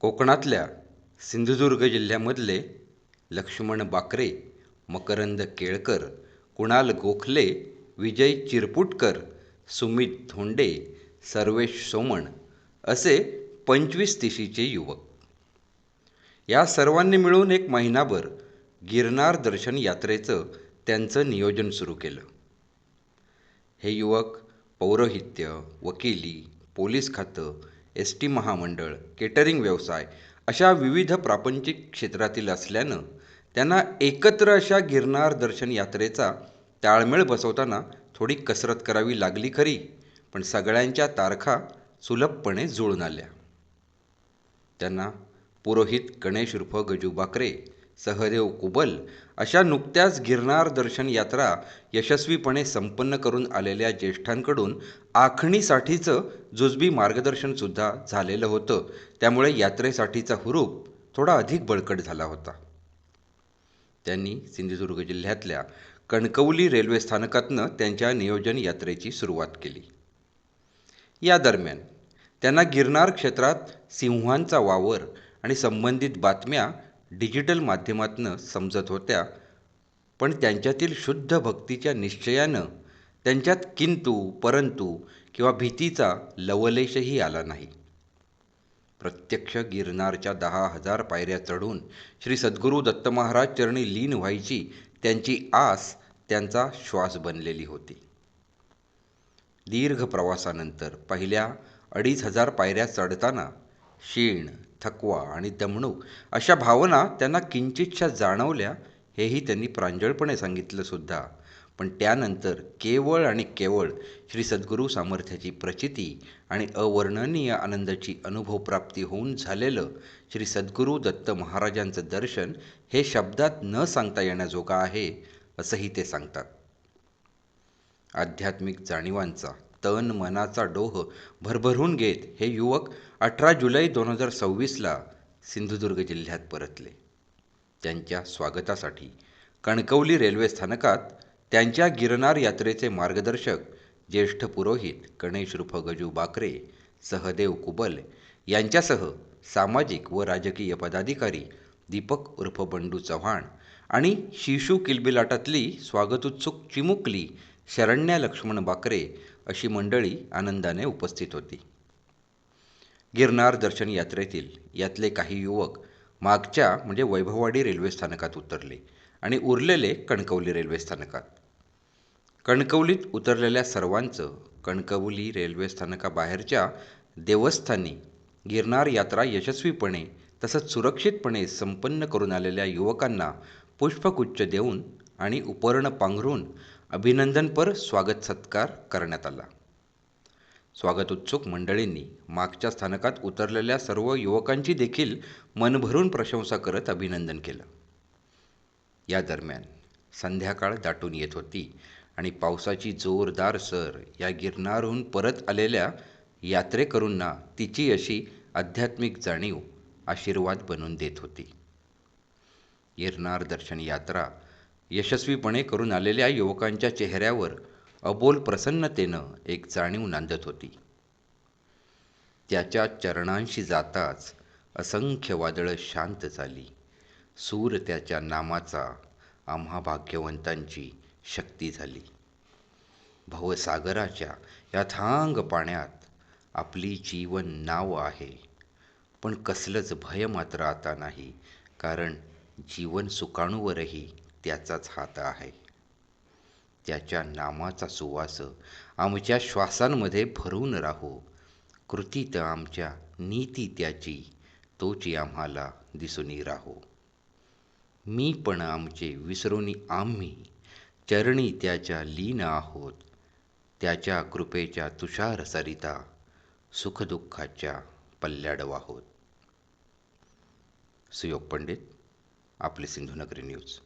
कोकणातल्या सिंधुदुर्ग जिल्ह्यामधले लक्ष्मण बाकरे, मकरंद केळकर, कुणाल गोखले, विजय चिरपुटकर, सुमित धोंडे, सर्वेश सोमण असे 25-30चे युवक. या सर्वांनी मिळून एक महिनाभर गिरनार दर्शन यात्रेचं त्यांचं नियोजन सुरू केलं. हे युवक पौरोहित्य, वकिली, पोलीस खातं, एस टी महामंडळ, केटरिंग व्यवसाय अशा विविध प्रापंचिक क्षेत्रातील असल्यानं त्यांना एकत्र अशा गिरनार दर्शन यात्रेचा ताळमेळ बसवताना थोडी कसरत करावी लागली खरी, पण सगळ्यांच्या तारखा सुलभपणे जुळून आल्या. त्यांना पुरोहित गणेश उर्फ गजू बाकरे, सहदेव कुबल अशा नुकत्याच गिरनार दर्शन यात्रा यशस्वीपणे संपन्न करून आलेल्या ज्येष्ठांकडून आखणीसाठीचं जुजबी मार्गदर्शनसुद्धा झालेलं होतं. त्यामुळे यात्रेसाठीचा हुरूप थोडा अधिक बळकट झाला होता. त्यांनी सिंधुदुर्ग जिल्ह्यातल्या कणकवली रेल्वे स्थानकातनं त्यांच्या नियोजन यात्रेची सुरुवात केली. या दरम्यान त्यांना गिरनार क्षेत्रात सिंहांचा वावर आणि संबंधित बातम्या डिजिटल माध्यमातून समजत होत्या, पण त्यांच्यातील शुद्ध भक्तीच्या निश्चयानं त्यांच्यात किंतु परंतु किंवा भीतीचा लवलेशही आला नाही. प्रत्यक्ष गिरनारच्या 10,000 पायऱ्या चढून श्री सद्गुरू दत्त महाराज चरणी लीन व्हायची त्यांची आस त्यांचा श्वास बनलेली होती. दीर्घ प्रवासानंतर पहिल्या 2,500 पायऱ्या चढताना क्षीण, थकवा आणि दमणूक अशा भावना त्यांना किंचितशा जाणवल्या, हेही त्यांनी प्रांजळपणे सांगितलं सुद्धा. पण त्यानंतर केवळ आणि केवळ श्री सद्गुरू सामर्थ्याची प्रचिती आणि अवर्णनीय आनंदाची अनुभवप्राप्ती होऊन झालेलं श्री सद्गुरू दत्त महाराजांचं दर्शन हे शब्दात न सांगता येण्याजोगं आहे, असंही ते सांगतात. आध्यात्मिक जाणीवांचा तन मनाचा डोह भरभरून घेत हे युवक 18 जुलै 2026ला सिंधुदुर्ग जिल्ह्यात परतले. त्यांच्या स्वागतासाठी कणकवली रेल्वे स्थानकात त्यांच्या गिरनार यात्रेचे मार्गदर्शक ज्येष्ठ पुरोहित गणेश उर्फ गजू बाकरे, सहदेव कुबल यांच्यासह सामाजिक व राजकीय पदाधिकारी दीपक उर्फ बंडू चव्हाण आणि शिशू किलबिलाटातली स्वागतोत्सुक चिमुकली शरण्या लक्ष्मण बाकरे अशी मंडळी आनंदाने उपस्थित होती. गिरनार दर्शन यात्रेतील यातले काही युवक मागच्या म्हणजे वैभववाडी रेल्वे स्थानकात उतरले आणि उरलेले कणकवली रेल्वे स्थानकात. कणकवलीत उतरलेल्या सर्वांचं कणकवली रेल्वे स्थानकाबाहेरच्या देवस्थानी गिरनार यात्रा यशस्वीपणे तसंच सुरक्षितपणे संपन्न करून आलेल्या युवकांना पुष्पगुच्छ देऊन आणि उपर्ण पांघरून अभिनंदनपर स्वागत सत्कार करण्यात आला. स्वागतोत्सुक मंडळींनी मागच्या स्थानकात उतरलेल्या सर्व युवकांची देखील मनभरून प्रशंसा करत अभिनंदन केलं. या दरम्यान संध्याकाळ दाटून येत होती आणि पावसाची जोरदार सर या गिरनारहून परत आलेल्या यात्रेकरूंना तिची अशी आध्यात्मिक जाणीव आशीर्वाद बनवून देत होती. गिरनार दर्शन यात्रा यशस्वीपणे करून आलेल्या युवकांच्या चेहऱ्यावर अबोल प्रसन्नतेनं एक जाणीव नांदत होती. त्याच्या चरणांशी जाताच असंख्य वादळं शांत झाली. सूर त्याच्या नामाचा आम्हा भाग्यवंतांची शक्ती झाली. भवसागराच्या या थांग पाण्यात आपली जीवन नाव आहे, पण कसलंच भय मात्र आता नाही, कारण जीवन सुकाणूवरही त्याचाच हात आहे. त्याच्या नामाचा सुवास आमच्या श्वासांमध्ये भरून राहो. कृतीत आमच्या नीती त्याची, तोची आम्हाला दिसूनी राहो. मी पण आमचे विसरूनी आम्ही चरणी त्याच्या लीन आहोत. त्याच्या कृपेच्या तुषार सरिता सुखदुःखाच्या पल्ल्याड वाहोत. सुयोग पंडित, आपली सिंधुनगरी न्यूज.